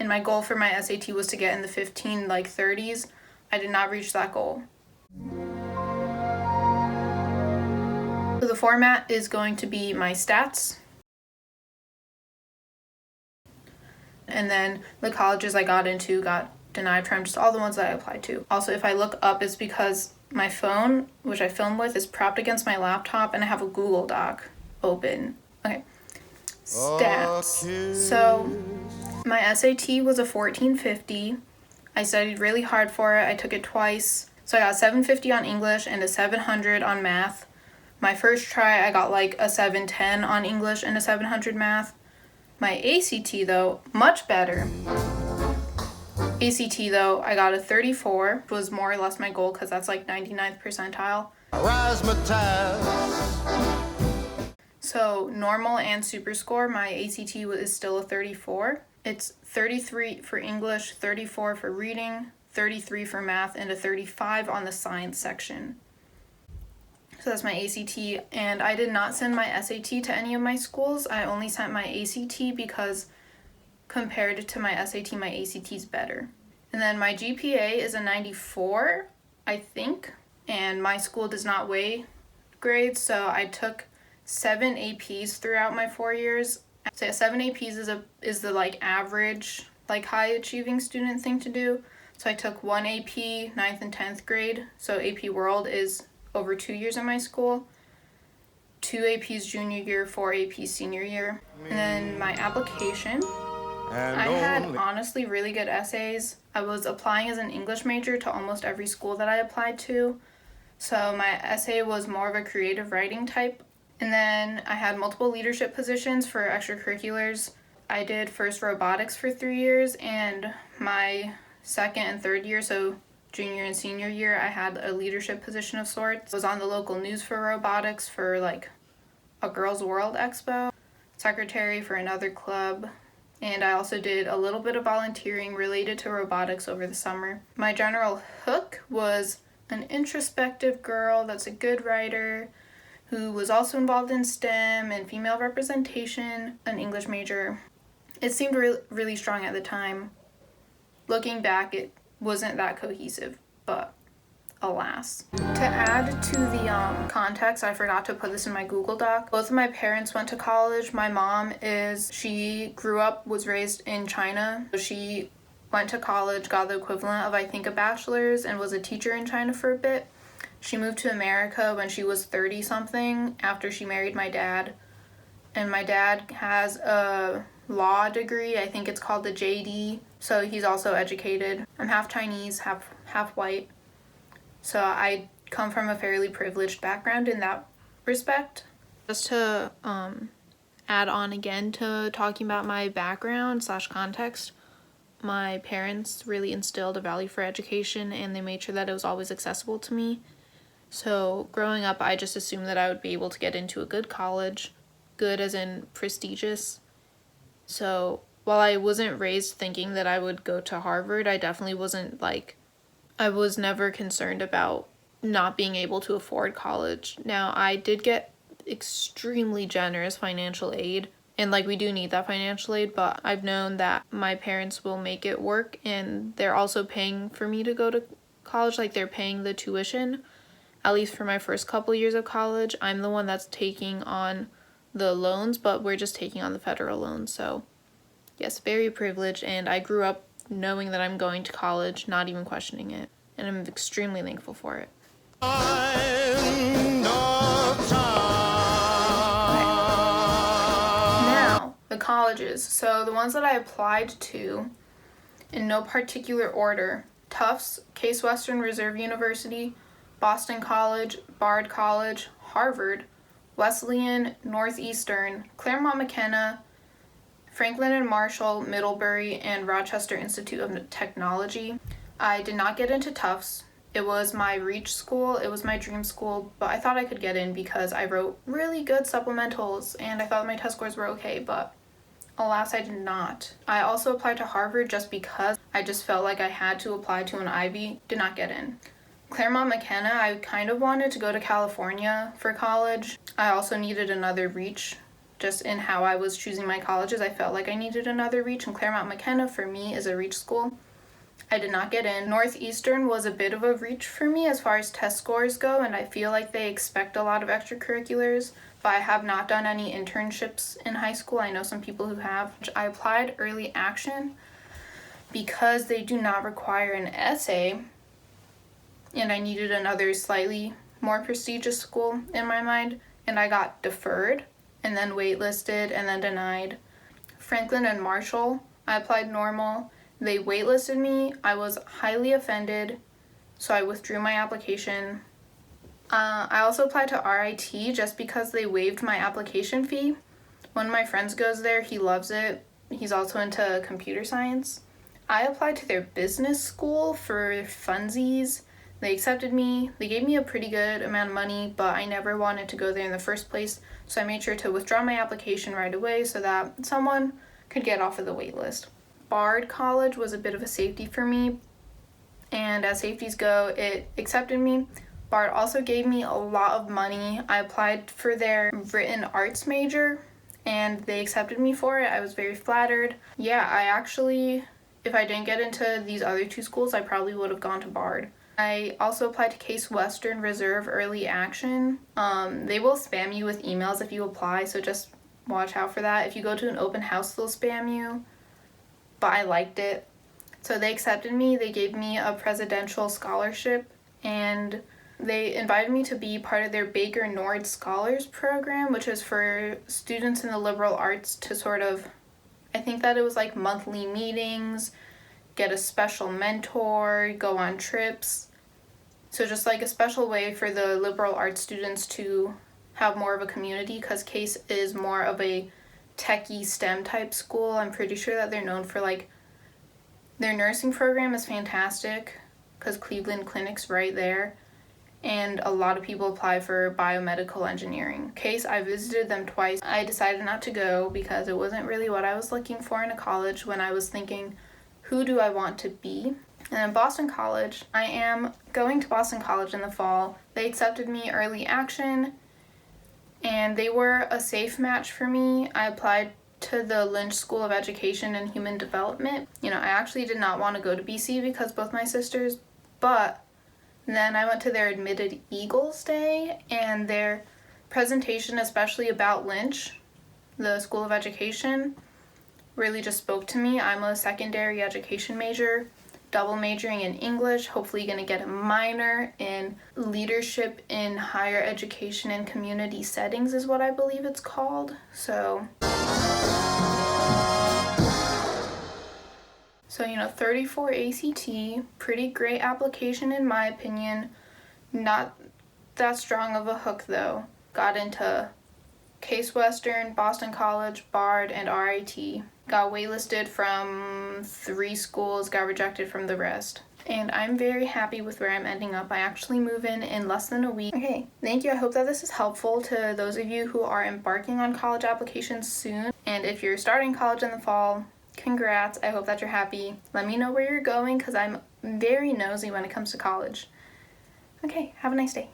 and my goal for my SAT was to get in the 30s. I did not reach that goal. So the format is going to be my stats, and then the colleges I got into got denied from just all the ones that I applied to. Also, if I look up, it's because my phone, which I film with, is propped against my laptop, and I have a Google Doc open. Okay, stats. So my SAT was a 1450. I studied really hard for it. I took it twice. So I got 750 on English and a 700 on math. My first try, I got like a 710 on English and a 700 math. My ACT, though, much better. ACT, though, I got a 34, which was more or less my goal because that's like 99th percentile. So normal and super score, my ACT is still a 34. It's 33 for English, 34 for reading, 33 for math, and a 35 on the science section. So that's my ACT, and I did not send my SAT to any of my schools. I only sent my ACT because compared to my SAT, my ACT is better. And then my GPA is a 94, I think, and my school does not weigh grades, so I took 7 APs throughout my 4 years. So yeah, 7 APs is the like average, like high achieving student thing to do. So I took 1 AP 9th and 10th grade. So AP World is over 2 years in my school. 2 APs junior year, 4 APs senior year. And then my application, I had honestly really good essays. I was applying as an English major to almost every school that I applied to. So my essay was more of a creative writing type. And then I had multiple leadership positions for extracurriculars. I did first robotics for 3 years, and my second and third year, so junior and senior year, I had a leadership position of sorts. I was on the local news for robotics for like a Girls World Expo, secretary for another club, and I also did a little bit of volunteering related to robotics over the summer. My general hook was an introspective girl that's a good writer, who was also involved in STEM and female representation, an English major. It seemed really strong at the time. Looking back, it wasn't that cohesive, but alas. To add to the context, I forgot to put this in my Google Doc. Both of my parents went to college. My mom she was raised in China. She went to college, got the equivalent of I think a bachelor's, and was a teacher in China for a bit. She moved to America when she was 30-something after she married my dad. And my dad has a law degree. I think it's called the JD. So he's also educated. I'm half Chinese, half white. So I come from a fairly privileged background in that respect. Just to add on again to talking about my background / context, my parents really instilled a value for education, and they made sure that it was always accessible to me. So growing up, I just assumed that I would be able to get into a good college, good as in prestigious. So while I wasn't raised thinking that I would go to Harvard, I definitely wasn't I was never concerned about not being able to afford college. Now, I did get extremely generous financial aid, and we do need that financial aid, but I've known that my parents will make it work, and they're also paying for me to go to college, they're paying the tuition. At least for my first couple years of college, I'm the one that's taking on the loans, but we're just taking on the federal loans. So yes, very privileged, and I grew up knowing that I'm going to college, not even questioning it, and I'm extremely thankful for it. Okay. Now, the colleges. So the ones that I applied to, in no particular order: Tufts, Case Western Reserve University, Boston College, Bard College, Harvard, Wesleyan, Northeastern, Claremont McKenna, Franklin and Marshall, Middlebury, and Rochester Institute of Technology. I did not get into Tufts. It was my reach school. It was my dream school, but I thought I could get in because I wrote really good supplementals and I thought my test scores were okay, but alas, I did not. I also applied to Harvard just because I just felt like I had to apply to an Ivy. Did not get in. Claremont McKenna, I kind of wanted to go to California for college. I also needed another reach just in how I was choosing my colleges. I felt like I needed another reach, and Claremont McKenna for me is a reach school. I did not get in. Northeastern was a bit of a reach for me as far as test scores go, and I feel like they expect a lot of extracurriculars, but I have not done any internships in high school. I know some people who have. I applied early action because they do not require an essay, and I needed another slightly more prestigious school in my mind, and I got deferred and then waitlisted and then denied. Franklin and Marshall, I applied normal. They waitlisted me. I was highly offended, so I withdrew my application. I also applied to RIT just because they waived my application fee. One of my friends goes there. He loves it. He's also into computer science. I applied to their business school for funsies. They accepted me. They gave me a pretty good amount of money, but I never wanted to go there in the first place, so I made sure to withdraw my application right away so that someone could get off of the wait list. Bard College was a bit of a safety for me, and as safeties go, it accepted me. Bard also gave me a lot of money. I applied for their written arts major, and they accepted me for it. I was very flattered. Yeah, I actually, if I didn't get into these other two schools, I probably would have gone to Bard. I also applied to Case Western Reserve Early Action. They will spam you with emails if you apply, so just watch out for that. If you go to an open house, they'll spam you, but I liked it. So they accepted me. They gave me a presidential scholarship, and they invited me to be part of their Baker Nord Scholars Program, which is for students in the liberal arts to sort of, I think that it was like monthly meetings, get a special mentor, go on trips. So just like a special way for the liberal arts students to have more of a community, because Case is more of a techie STEM type school. I'm pretty sure that they're known for like, their nursing program is fantastic because Cleveland Clinic's right there, and a lot of people apply for biomedical engineering. Case, I visited them twice. I decided not to go because it wasn't really what I was looking for in a college when I was thinking, who do I want to be? And then Boston College, I am going to Boston College in the fall. They accepted me early action, and they were a safe match for me. I applied to the Lynch School of Education and Human Development. I actually did not want to go to BC because both my sisters, but then I went to their Admitted Eagles Day, and their presentation, especially about Lynch, the School of Education, really just spoke to me. I'm a secondary education major, double majoring in English, hopefully going to get a minor in leadership in higher education and community settings is what I believe it's called. So 34 ACT, pretty great application in my opinion. Not that strong of a hook though. Got into Case Western, Boston College, Bard, and RIT. Got waitlisted from 3 schools, got rejected from the rest. And I'm very happy with where I'm ending up. I actually move in less than a week. Okay, thank you. I hope that this is helpful to those of you who are embarking on college applications soon. And if you're starting college in the fall, congrats. I hope that you're happy. Let me know where you're going because I'm very nosy when it comes to college. Okay, have a nice day.